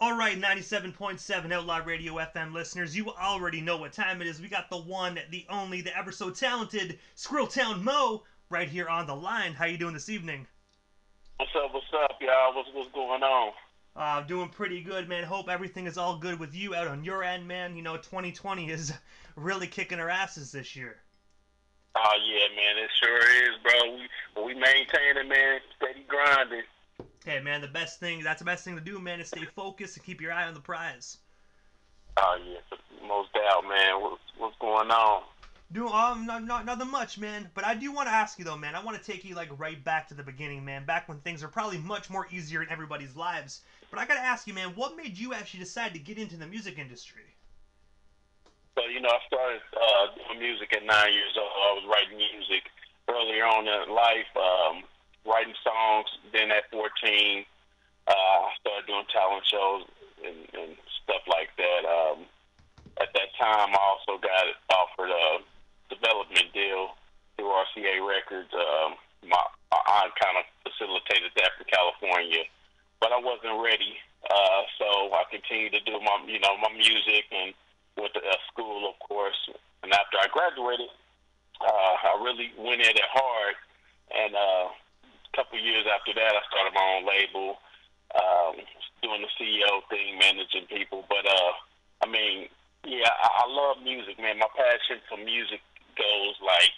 All right, 97.7 Outlaw Radio FM listeners, you already know what time it is. We got the one, the only, the ever so talented Scrilltown Mo right here on the line. How you doing this evening? What's up, y'all? What's going on? Doing pretty good, man. Hope everything is all good with you out on your end, man. You know, 2020 is really kicking our asses this year. Oh yeah, man, it sure is, bro. We maintain it, man. Steady grinding. Hey, man, that's the best thing to do, man, is stay focused and keep your eye on the prize. Oh yeah, most doubt, man. What's going on? Not nothing much, man. But I do want to ask you though, man. I want to take you like right back to the beginning, man. Back when things are probably much more easier in everybody's lives. But I gotta ask you, man, what made you actually decide to get into the music industry? So I started doing music at 9 years old. I was writing music earlier on in life, writing songs. Then at 14, I started doing talent shows and stuff like that. At that time, I also got offered a development deal through RCA Records. My aunt kind of facilitated that for California, but I wasn't ready. So I continued to do my music and went to school, of course. And after I graduated, I really went at it hard. And a couple of years after that, I started my own label, doing the CEO thing, managing people. But I mean, yeah, I love music, man. My passion for music goes like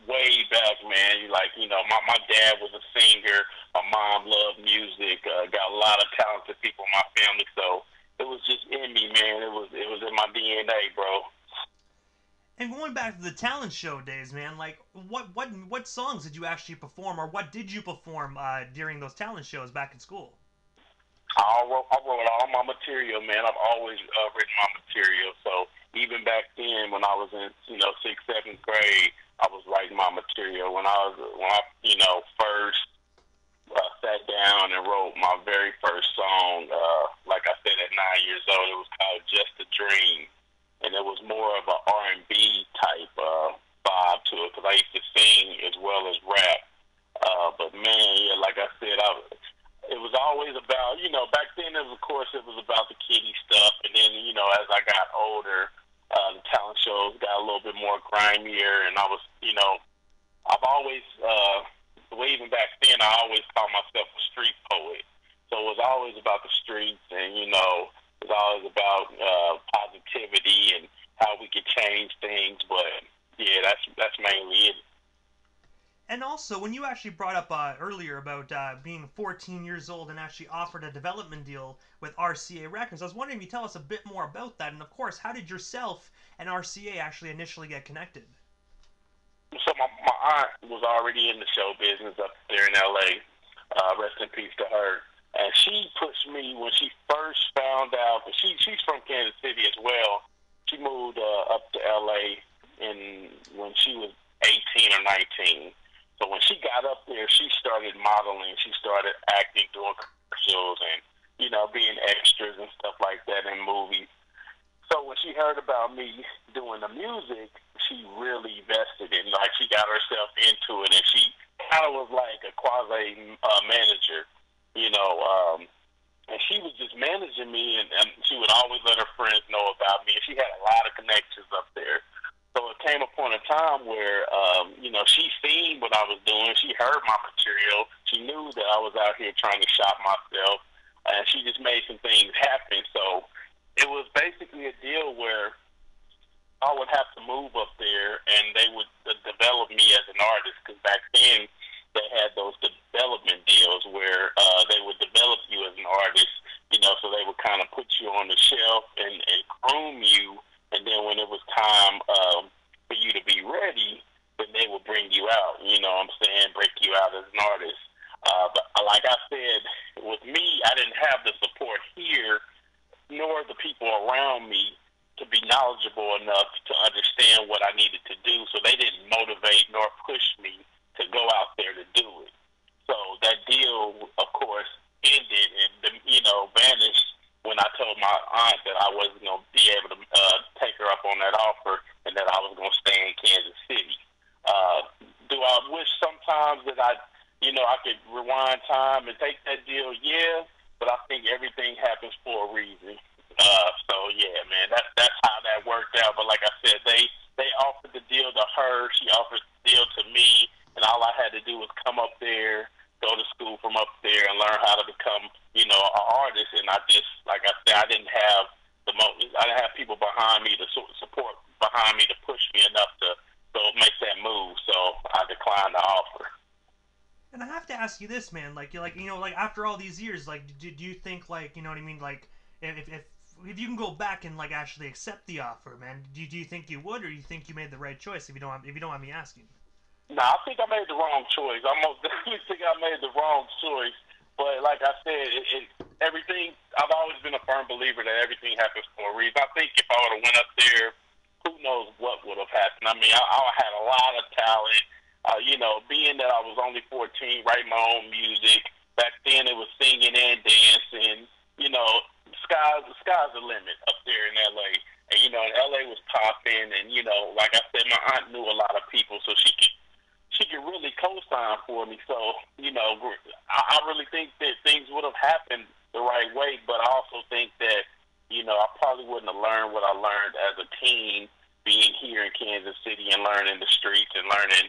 way back, man. My dad was a singer. My mom loved music. Got a lot of talented people in my family, so it was just in me, man. It was in my DNA, bro. And going back to the talent show days, man, like what songs did you actually perform, or what did you perform during those talent shows back in school? I wrote all my material, man. I've always written my material. So even back then, when I was in, sixth, seventh grade, I was writing my material. When I first sat down and wrote my very first song, like I said, at 9 years old, it was called "Just a Dream," and it was more of an R&B type vibe to it because I used to sing as well as rap. But man, yeah, like I said, it was always about, back then, of course, it was about the kiddie stuff. And then, as I got older, the talent shows got a little bit more grimier. And I was, I've always, well, even back then, I always called myself a street poet. So it was always about the streets and, it was always about positivity and how we could change things. But, yeah, that's mainly it. And also, when you actually brought up earlier about being 14 years old and actually offered a development deal with RCA Records, I was wondering if you tell us a bit more about that. And of course, how did yourself and RCA actually initially get connected? So my aunt was already in the show business up there in L.A. Rest in peace to her. And she pushed me when she first found out. She's from Kansas City as well. She moved up to L.A. when she was 18 or 19. So when she got up there, she started modeling. She started acting, doing commercials, and being extras and stuff like that in movies. So when she heard about me doing the music, she really vested in. Like she got herself into it, and she kind of was like a quasi manager, and she was just managing me, and she would always let her friends know about me. And she had a lot of connections up there. So it came upon a time where, she seen what I was doing. She heard my material. She knew that I was out here trying to shop myself, and she just made some things happen. So it was basically a deal where I would have to move up there, and they would develop me as an artist. Because back then they had those development deals where they would develop you as an artist. So they would kind of put you on the shelf and groom you, and then when it was time for you to be ready, then they would bring you out. What I'm saying, break you out as an artist. But like I said, with me, I didn't have the support here, nor the people around me to be knowledgeable enough to understand what I needed to do. So they didn't motivate nor push me to go out there to do it. So that deal, of course, ended and vanished when I told my aunt that I wasn't going to be able to take her up on that offer and that I was going to stay in Kansas City. Do I wish sometimes that I could rewind time and take that deal? Yeah, but I think everything happens for a reason. an artist, and I just, like I said, I didn't have I didn't have people behind me to support behind me to push me enough to make that move. So I declined the offer. And I have to ask you this, man. Like after all these years, like, do you think, like, you know what I mean? Like, if you can go back and like actually accept the offer, man, do you think you would, or do you think you made the right choice? If you don't mind me asking. No, I think I made the wrong choice. I most definitely think I made the wrong choice. But like I said, everything. I've always been a firm believer that everything happens for a reason. I think if I would have went up there, who knows what would have happened. I mean, I had a lot of talent. Being that I was only 14, writing my own music. Back then, it was singing and dancing. The sky's the limit up there in LA. And LA was popping. And like I said, my aunt knew a lot of people, so she could really co-sign for me. So, I really think that things would have happened the right way, but I also think that, I probably wouldn't have learned what I learned as a teen being here in Kansas City and learning the streets and learning,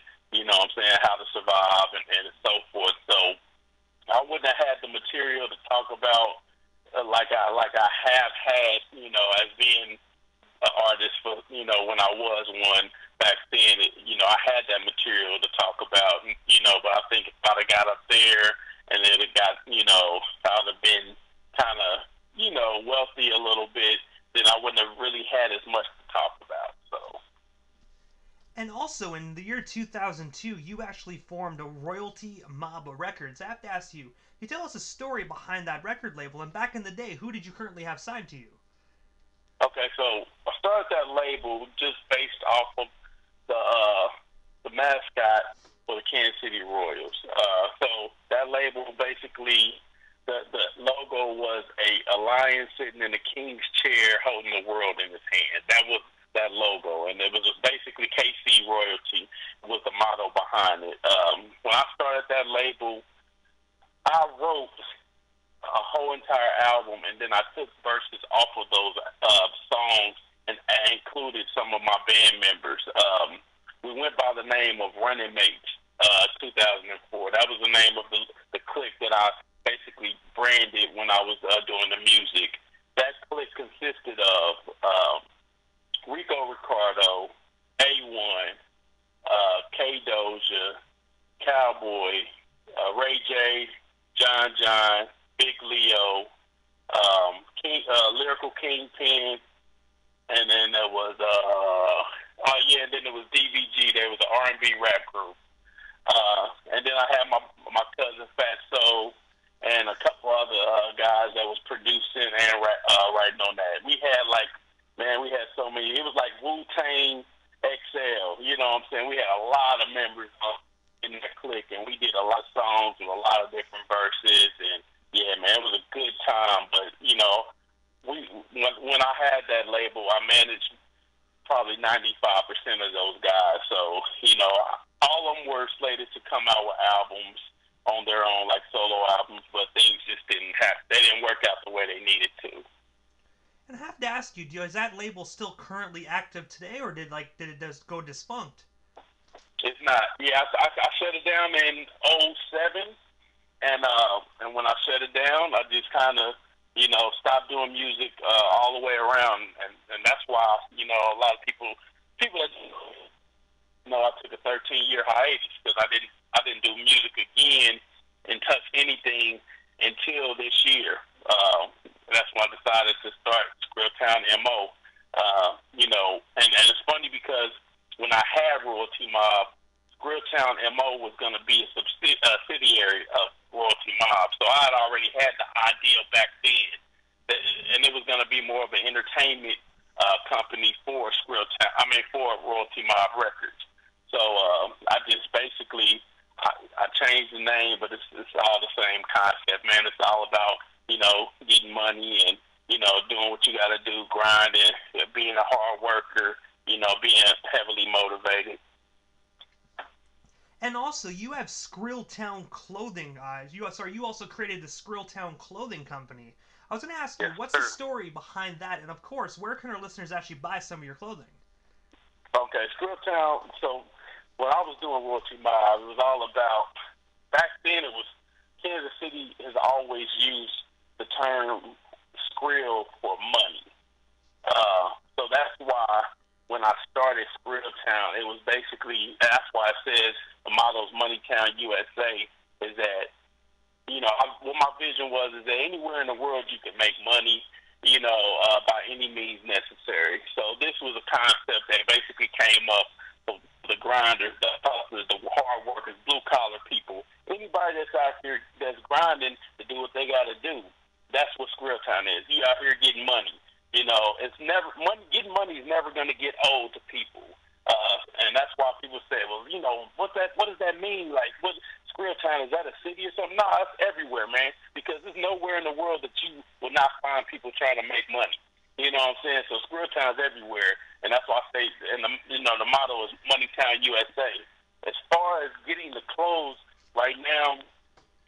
how to survive and so forth. So I wouldn't have had the material to talk about like I have had, as being an artist for, when I was one back then. I had that material to talk about, but I think if I'd have got up there and then it got, I'd have been kind of, wealthy a little bit, then I wouldn't have really had as much to talk about. So. And also, in the year 2002, you actually formed a Royalty Mob Records. I have to ask you, can you tell us a story behind that record label? And back in the day, who did you currently have signed to you? Okay, so I started that label just based off of the mascot for the Kansas City Royals. So that label basically, the logo was a lion sitting in a king's chair holding the world in his hand. That was that logo, and it was basically KC Royalty was the motto behind it. When I started that label, I wrote a whole entire album, and then I took verses off of those songs and included some of my band members. We went by the name of Running Mates, 2004. That was the name of the clique that I basically branded when I was doing the music. That clique consisted of Rico Ricardo, A1, K Doja, Cowboy, Ray J, John, Big Leo, Lyrical Kingpin, and then there was and then there was DVG. There was an R&B rap group, and then I had my cousin Fatso and a couple other guys that was producing and writing on that. We had we had so many. It was like Wu-Tang XL. You know what I'm saying? We had a lot of members in that clique, and we did a lot of songs with a lot of different verses. And yeah, man, it was a good time. But when I had that label, I managed probably 95% of those guys. So all of them were slated to come out with albums on their own, like solo albums, but things just didn't happen. They didn't work out the way they needed to. And I have to ask you, is that label still currently active today, or did it just go defunct? It's not. Yeah, I shut it down in '07, and when I shut it down, I just kind of stopped doing music all the way around, and that's why a lot of people that I took a 13-year hiatus because I didn't do music again and touch anything until this year. That's when I decided to start Scrilltown MO. And it's funny because when I had Royalty Mob, Scrilltown MO was going to be a subsidiary of Royalty Mob. So I had already had the idea back then, and it was going to be more of an entertainment company for for Royalty Mob Records. So I just basically I changed the name, but it's all the same concept, man. It's all about getting money and doing what you got to do, grinding, being a hard worker, being heavily motivated. And also, you have Scrilltown Clothing. You also created the Scrilltown Clothing Company. I was going to ask you, what's the story behind that? And of course, where can our listeners actually buy some of your clothing? Okay, Scrilltown. So when I was doing Royalty Mob, it was all about. Back then, it was Kansas City has always used term Skrill for money. So that's why when I started Scrilltown, it was basically, that's why it says the motto is Money Town USA, is that, what my vision was is that anywhere in the world you can make money, by any means necessary. So this was a concept that basically came up for the grinders, the hustlers, the hard workers, blue collar people, anybody that's out here that's grinding to do what they got to do. That's what Scrilltown is. You out here getting money. It's never money. Getting money is never going to get old to people, and that's why people say, "Well, what does that mean? Like, what Scrilltown, is that a city or something?" No, it's everywhere, man. Because there's nowhere in the world that you will not find people trying to make money. You know what I'm saying? So Scrilltown's everywhere, and that's why I say, and the motto is Money Town USA. As far as getting the clothes, right now,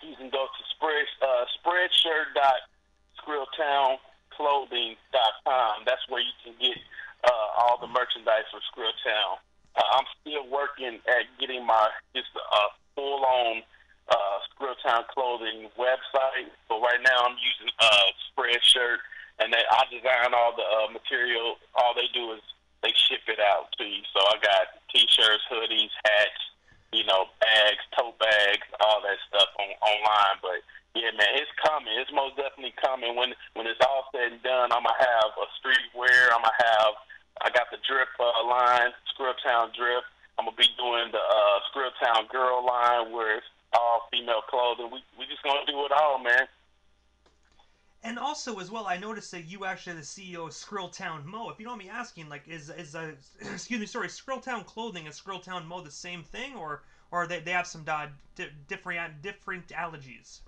you can go to spreadshirt.skrilltownclothing.com. That's where you can get all the merchandise for Scrilltown. I'm still working at getting just a full-on Scrilltown clothing website. But right now I'm using Spreadshirt, and I design all the material. All they do is they ship it out to you. So I got T-shirts, hoodies, hats, bags, tote bags, all that stuff online. But yeah, man, it's coming. It's most definitely coming. When it's all said and done, I'm gonna have a streetwear. I got the drip line, Scrilltown drip. I'm gonna be doing the Scrilltown girl line, where it's all female clothing. We just gonna do it all, man. And also, as well, I noticed that you actually are the CEO of Scrilltown Mo. If you don't mind me asking, like, is Scrilltown Clothing and Scrilltown Mo the same thing, or they have some different allergies?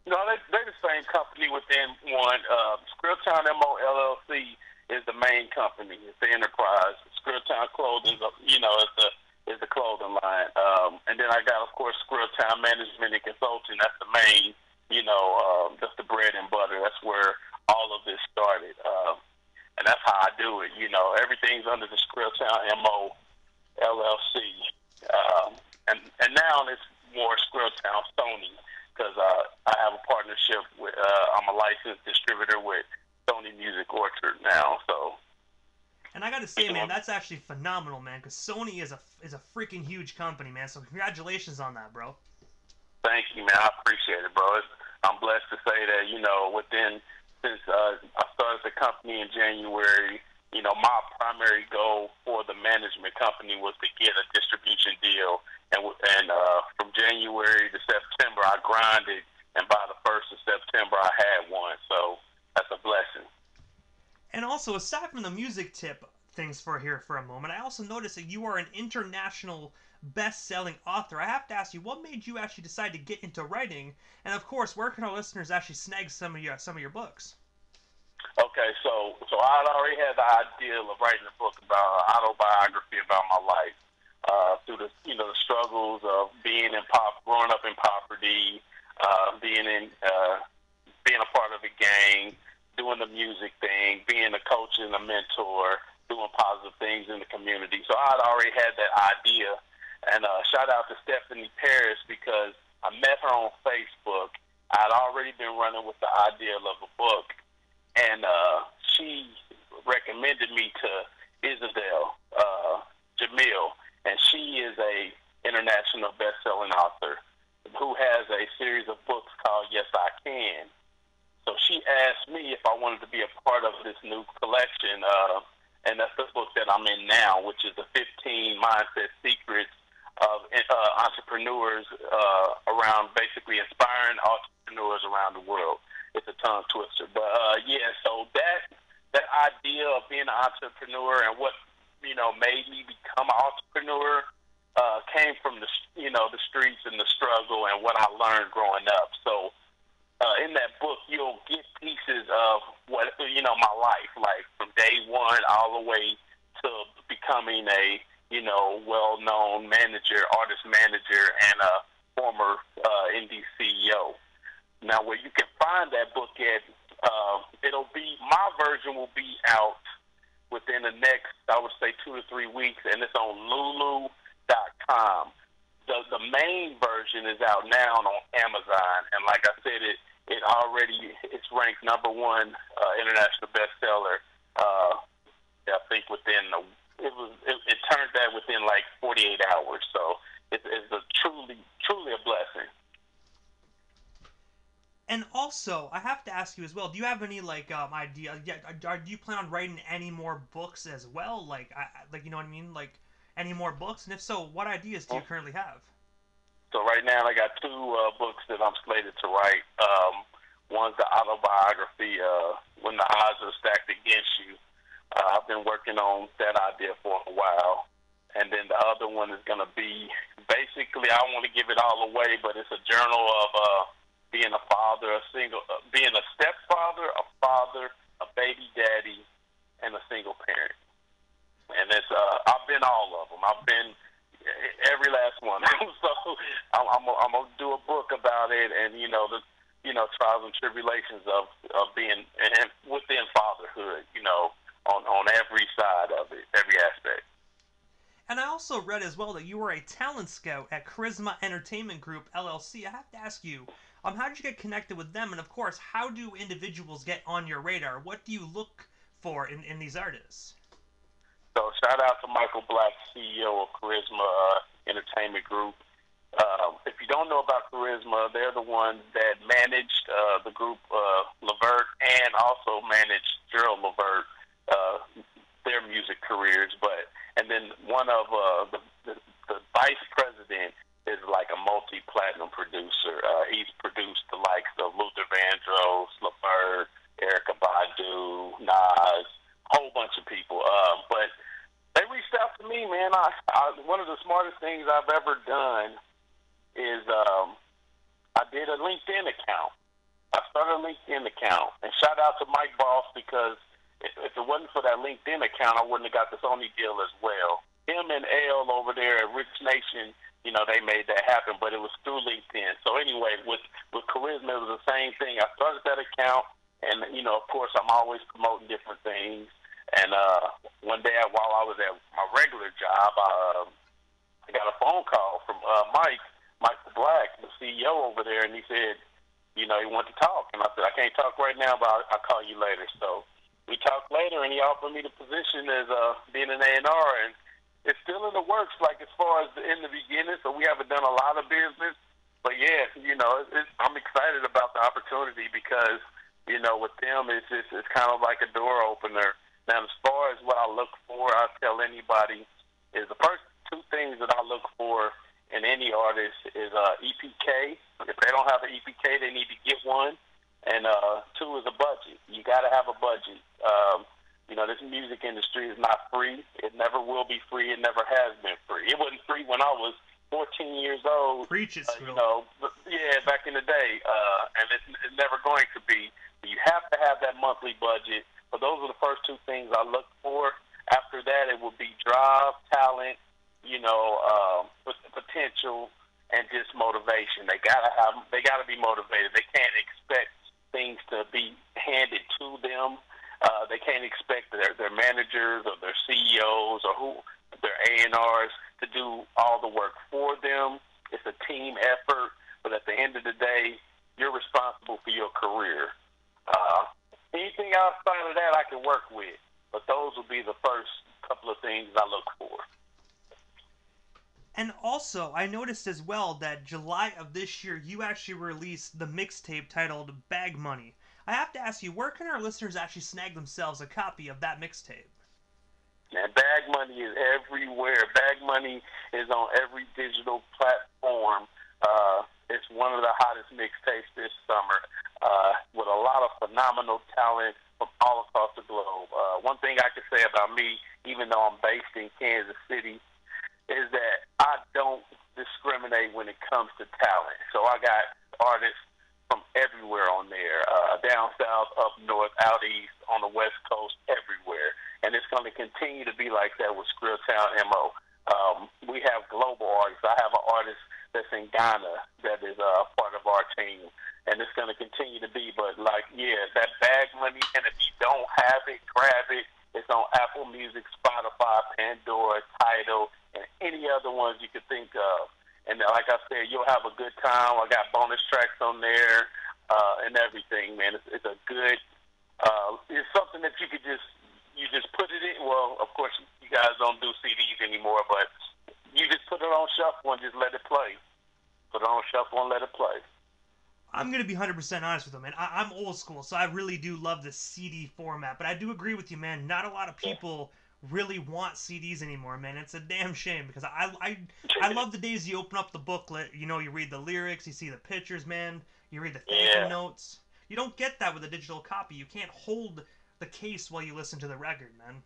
No, they're the same company within one. Scrilltown Mo LLC is the main company. It's the enterprise. Scrilltown Clothing, is the clothing line. And then I got, of course, Scrilltown Management and Consulting. That's the main. That's the bread and butter. That's where all of this started. And that's how I do it. Everything's under the Scrilltown Mo LLC. And now it's more Scrilltown Sony, because I have a partnership with, I'm a licensed distributor with Sony Music Orchard now. So. And I gotta say, man, that's actually phenomenal, man, because Sony is a freaking huge company, man. So congratulations on that, bro. Thank you, man. I appreciate it, bro. I'm blessed to say that, since I started the company in January, my primary goal for the management company was to get a distribution deal. And from January to September, I grinded, and by the 1st of September, I had one. So that's a blessing. And also, aside from the music tip things for a moment, I also noticed that you are an international best-selling author. I have to ask you, what made you actually decide to get into writing? And of course, where can our listeners actually snag some of your books? Okay, so I'd already had the idea of writing a book about autobiography about my life, through the struggles of growing up in poverty, being a part of a gang, doing the music thing, being a coach and a mentor, doing positive things in the community. So I'd already had that idea. And shout out to Stephanie Paris, because I met her on Facebook. I'd already been running with the idea of a book, and she recommended me to Isabel Jamil, and she is a international best-selling author who has a series of books called Yes I Can. So she asked me if I wanted to be a part of this new collection, and that's the book that I'm in now, which is the 15 Mindset Secrets of entrepreneurs around, basically inspiring entrepreneurs around the world. It's a tongue twister, but so that idea of being an entrepreneur and what made me become an entrepreneur came from the streets and the struggle and what I learned growing up. So in that book, you'll get pieces of what my life, like from day one all the way to becoming a well-known artist manager, and a former indie CEO. Now, where you can find that book at, my version will be out within the next, I would say, 2 to 3 weeks, and it's on Lulu.com. The main version is out now on Amazon, and like I said, it's ranked number one international bestseller. I think it turned that within like 48 hours. So it's a truly a blessing. And also, I have to ask you as well. Do you have any idea? Yeah, do you plan on writing any more books as well? Like you know what I mean? Like any more books? And if so, what ideas do you currently have? So right now I got two books that I'm slated to write. One's the autobiography, When the Odds Are Stacked Against You. I've been working on that idea for a while. And then the other one is going to be basically, I don't want to give it all away, but it's a journal of being a father, being a stepfather, a father, a baby daddy, and a single parent. And I've been all of them. I've been every last one. So I'm gonna do a book about it, and the trials and tribulations of being and within fatherhood. On every side of it, every aspect. And I also read as well that you were a talent scout at Charisma Entertainment Group LLC. I have to ask you, how did you get connected with them? And of course, how do individuals get on your radar? What do you look for in these artists? So shout out to Michael Black, CEO of Charisma Entertainment Group. If you don't know about Charisma, they're the ones that managed the group Levert and also managed Gerald Levert, their music careers. And then one of the vice president is like a multi-platinum producer. He's produced the likes of Luther Vandross, Levert, Erykah Badu, Nas, a whole bunch of people. But they reached out to me, man. One of the smartest things I've ever done is I did a LinkedIn account. I started a LinkedIn account. And shout out to Mike Boss, because if it wasn't for that LinkedIn account, I wouldn't have got the Sony deal as well. Him and L over there at Rich Nation, they made that happen, but it was through LinkedIn. So anyway, with Charisma, it was the same thing. I started that account, and, of course, I'm always promoting different things. And one day while I was at my regular job, I got a phone call from Michael Black, the CEO over there, and he said, he wanted to talk. And I said, I can't talk right now, but I'll call you later. So we talked later, and he offered me the position as being an A&R, and it's still in the works, like as far as in the beginning, so we haven't done a lot of business. But, yeah, I'm excited about the opportunity because, with them, it's kind of like a door opener. Now, as far as what I look for, I tell anybody is the first two things that I look for in any artist is EPK. If they don't have an EPK, they need to get one. And two is a budget. You got to have a budget. This music industry is not free. It never will be free. It never has been free. It wasn't free when I was 14 years old. Preach it, back in the day. And it's never going to be. You have to have that monthly budget. But those are the first two things I look for. After that, it will be drive, talent, potential, and just motivation. They gotta be motivated. They can't expect things to be handed to them. They can't expect their managers or their CEOs or their A&Rs to do all the work for them. It's a team effort, but at the end of the day, you're responsible for your career. Anything outside of that I can work with, but those will be the first couple of things I look for. And also, I noticed as well that July of this year, you actually released the mixtape titled Bag Money. I have to ask you, where can our listeners actually snag themselves a copy of that mixtape? Man, Bag Money is everywhere. Bag Money is on every digital platform. It's one of the hottest mixtapes this summer, with a lot of phenomenal talent from all across the globe. One thing I can say about me, even though I'm based in Kansas City, is that I don't discriminate when it comes to talent. So I got artists from everywhere on there, down south, up north, out east, on the west coast, everywhere. And it's going to continue to be like that with Scrilltown MO. We have global artists. I have an artist that's in Ghana that is part of our team. And it's going to continue to be. But, that Bag Money, and if you don't have it, grab it. It's on Apple Music, Spotify, Pandora, Tidal, and any other ones you could think of. And like I said, you'll have a good time. I got bonus tracks on there. and everything, man. It's a good. It's something that you just put it in. Well, of course, you guys don't do CDs anymore, but you just put it on shuffle and just let it play. Put it on shuffle and let it play. I'm gonna be 100% honest with you, man. I'm old school, so I really do love the CD format. But I do agree with you, man. Not a lot of Yeah. people really want CDs anymore, man. It's a damn shame because I love the days you open up the booklet. You know, you read the lyrics, you see the pictures, man. You read the thank you Yeah. notes. You don't get that with a digital copy. You can't hold the case while you listen to the record, man.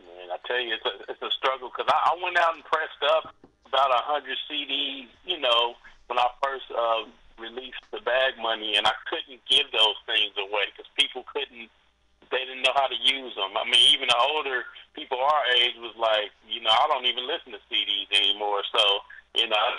Man, I tell you, it's a struggle because I went out and pressed up about 100 CDs. You know, when I first released the Bag Money, and I couldn't give those things away because people couldn't. They didn't know how to use them. I mean, even the older people our age was like, you know, I don't even listen to CDs anymore. So, you know, I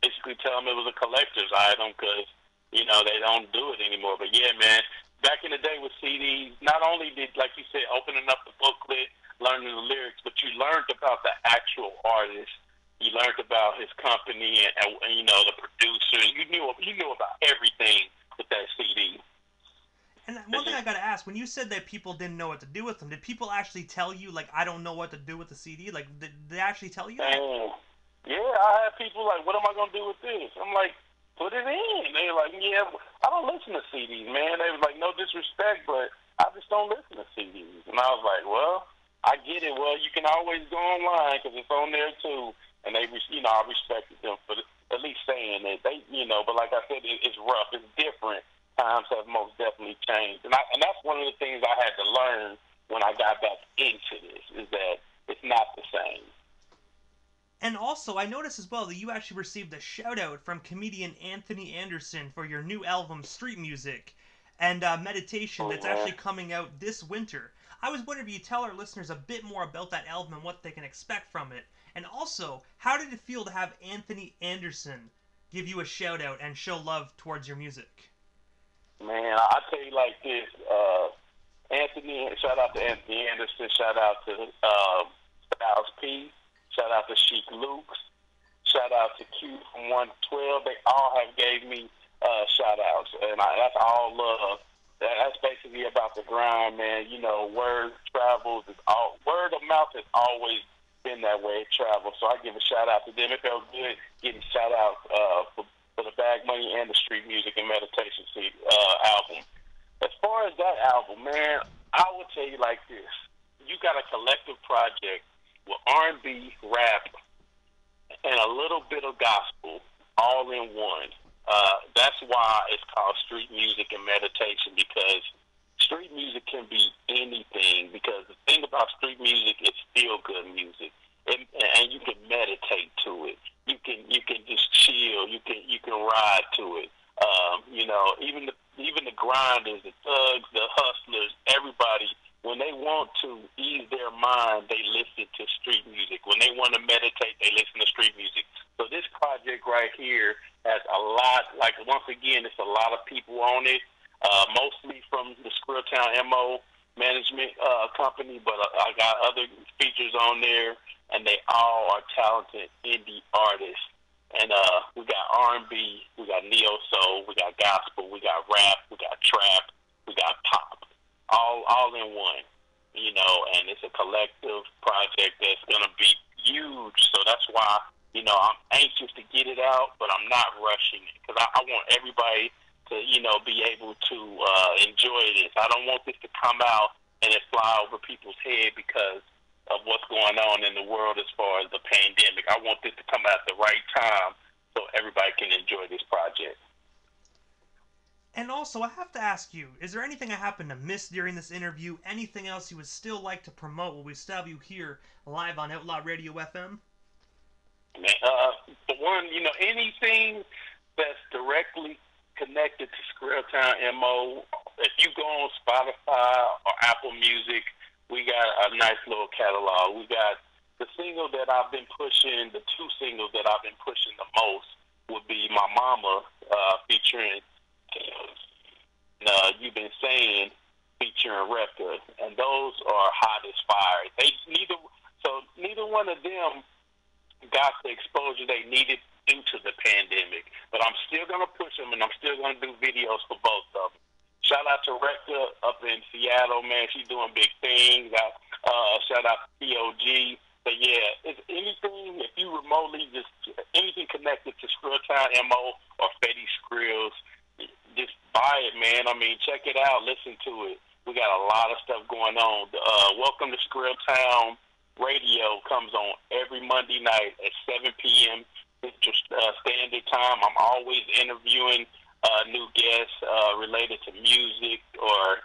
basically tell them it was a collector's item because, you know, they don't do it anymore. But yeah, man, back in the day with CDs, not only did, like you said, opening up the booklet, learning the lyrics, but you learned about the actual artist. You learned about his company and you know, the producer. You knew about everything with that CD. And one thing I gotta ask: when you said that people didn't know what to do with them, did people actually tell you like I don't know what to do with the CD? Like did they actually tell you that? And yeah, I had people like, "What am I gonna do with this?" I'm like, "Put it in." They were like, "Yeah, I don't listen to CDs, man." They was like, "No disrespect, but I just don't listen to CDs." And I was like, "Well, I get it. Well, you can always go online because it's on there too." And they, you know, I respected them for at least saying that they, you know. But like I said, it's rough. It's different. Times have most definitely changed, and that's one of the things I had to learn when I got back into this is that it's not the same. And also, I noticed as well that you actually received a shout out from comedian Anthony Anderson for your new album, Street Music and Meditation, Oh that's man. actually coming out this winter. I was wondering if you tell our listeners a bit more about that album and what they can expect from it. And also, how did it feel to have Anthony Anderson give you a shout out and show love towards your music? Man, I tell you like this, Anthony. Shout out to Anthony Anderson. Shout out to Styles P. Shout out to Chic Luke's. Shout out to Q from 112. They all have gave me shout outs, and that's all love. That's basically about the grind, man. You know, word travels. Word of mouth has always been that way. It travels. So I give a shout out to them. It felt good getting shout out for the Bag Money and the Street Music and Meditation album. As far as that album, man, I would tell you like this: you got a collective project with R&B, rap, and a little bit of gospel all in one. That's why it's called street music and meditation because street music can be anything. Because the thing about street music, it's still good music, and you can meditate to it. You can just chill. You can ride to it. You know, even the grinders, the thugs, the hustlers, everybody, when they want to ease their mind, they listen to street music. When they want to meditate, they listen to street music. So this project right here has a lot, like once again, it's a lot of people on it, mostly from the Scrilltown MO management company, but I got other features on there, and they all are talented indie artists. And we got R&B, we got neo soul, we got gospel, we got rap, we got trap, we got pop, all in one. You know, and it's a collective project that's gonna be huge. So that's why I'm anxious to get it out, but I'm not rushing it because I want everybody to be able to enjoy this. I don't want this to come out and it fly over people's head because of what's going on in the world as far as the pandemic. I want this to come out at the right time so everybody can enjoy this project. And also, I have to ask you, is there anything I happened to miss during this interview? Anything else you would still like to promote while we still have you here live on Outlaw Radio FM? For one, anything that's directly connected to Scrilltown MO, if you go on Spotify or Apple Music, we got a nice little catalog. We got the single that I've been pushing, the two singles that I've been pushing the most would be My Mama, featuring You've Been Saying, featuring Rector, and those are hot as fire. Neither one of them got the exposure they needed due to the pandemic. But I'm still going to push them, and I'm still going to do videos for both of them. Shout out to Rector up in Seattle, man. She's doing big things. Shout out to POG. But yeah, if anything, if you remotely just anything connected to Scrilltown MO or Fetty Skrills, just buy it, man. I mean, check it out, listen to it. We got a lot of stuff going on. Welcome to Scrilltown Radio comes on every Monday night at 7 p.m. Standard Time. I'm always interviewing new guests related to music or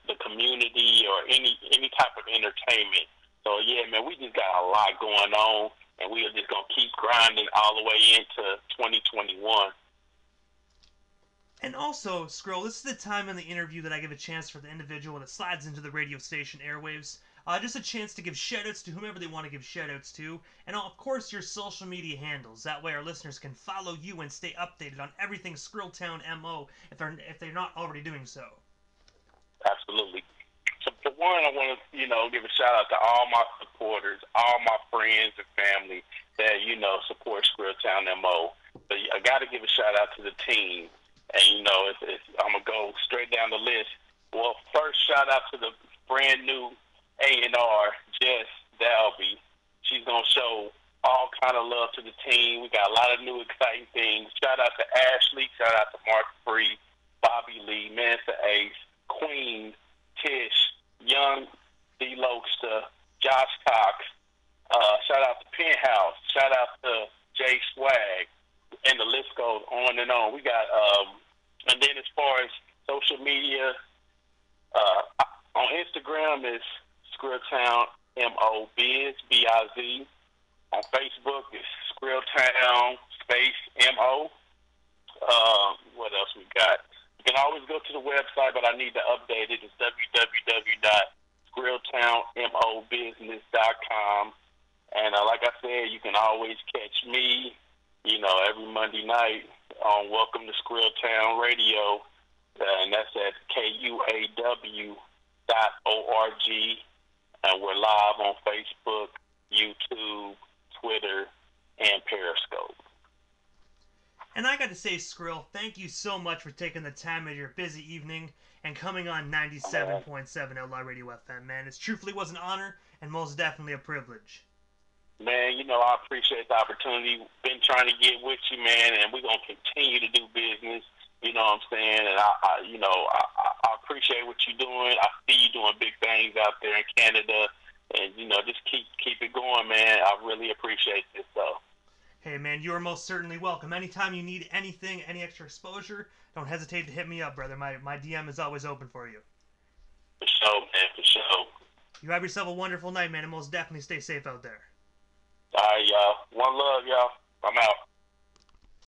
the community or any type of entertainment. So yeah, man, we just got a lot going on, and we are just gonna keep grinding all the way into 2021. And also, Skrill, this is the time in the interview that I give a chance for the individual that slides into the radio station airwaves. Just a chance to give shoutouts to whomever they want to give shoutouts to, and of course your social media handles. That way our listeners can follow you and stay updated on everything Scrilltown MO if they're not already doing so. Absolutely. So for one, I want to give a shout out to all my supporters, all my friends and family that support Scrilltown MO. But I got to give a shout out to the team. And, I'm going to go straight down the list. Well, first, shout out to the brand new A&R, Jess Dalby. She's going to show all kind of love to the team. We got a lot of new exciting things. Shout out to Ashley. Shout out to Mark Free, Bobby Lee, Mansa Ace, Queen, Tish, Young D. Lokester, Josh Cox. Shout out to Penthouse. Shout out to Jay Swag. And the list goes on and on. We got, and then as far as social media, on Instagram is Scrilltown MO Biz, B-I-Z. On Facebook is Scrilltown space MO. What else we got? You can always go to the website, but I need to update it. It's www.scrilltownmobusiness.com. And like I said, you can always catch me, every Monday night on Welcome to Scrilltown Radio, and that's at KUAW.org, and we're live on Facebook, YouTube, Twitter, and Periscope. And I got to say, Skrill, thank you so much for taking the time of your busy evening and coming on 97.7 Outlaw Radio FM, man. It truthfully was an honor and most definitely a privilege. Man, I appreciate the opportunity. Been trying to get with you, man, and we're going to continue to do business. You know what I'm saying? And I appreciate what you're doing. I see you doing big things out there in Canada. And, just keep it going, man. I really appreciate this, though. Hey, man, you are most certainly welcome. Anytime you need anything, any extra exposure, don't hesitate to hit me up, brother. My DM is always open for you. For sure, man, for sure. You have yourself a wonderful night, man, and most definitely stay safe out there. All right, y'all. One love, y'all. I'm out.